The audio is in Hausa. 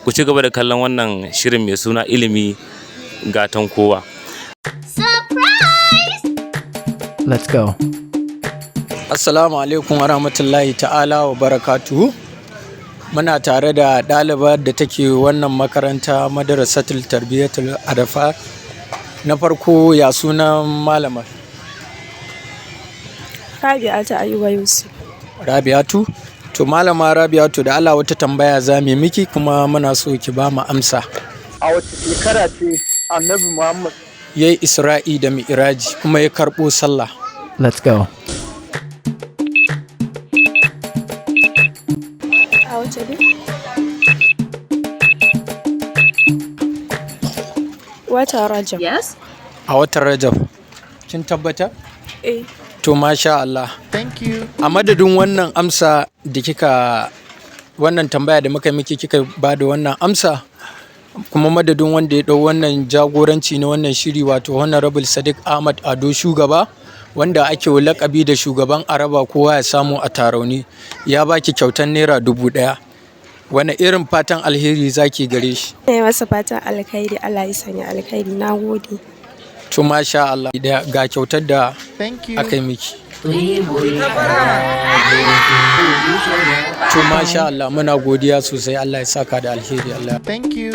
ku ci gaba da kallon wannan shirin mai suna ilimi gatan kowa. Let's go. Assalamu alaikum wa rahmatullahi ta'ala wa barakatuhu. Muna tare da ɗalibar da take wannan makaranta Madarasatul Tarbiyyatul Adafa. Na farko ya sunan malamar? Rabi'atu Ayuba Yusuf. Rabi'atu? To malama Rabi'atu da Allah wata tambaya za mu miki kuma muna so ki ba mu amsa. A wace shekara ce Annabi Muhammad ya yi Isra'i da Mi'raji kuma ya karɓo sallah? Let's go. A wace ne? Watan Rajab. Yes. A watan Rajab. Kin tabbata? Eh. To masha Allah. Thank you. A madadin wannan amsa da wannan tambaya da muka miki kika ba da wannan amsa, kuma madadin wanda ya ɗau wannan jagoranci na wannan shiri wato Honorable Sadiq Ahmad Ado Shugaba, wanda ake lakabi da shugaban Araba kowa ya samu a Tarauni, ya baki kyautar naira 1000. Wani irin fatan alheri zaki gare shi? Ina masa fatan alkhairi, Allah ya sanya alkhairi. Na gode. To masha Allah, ga kyautar da aka yi miki. To masha Allah, muna godiya sosai. Allah ya saka da alheri. Allah. Thank you.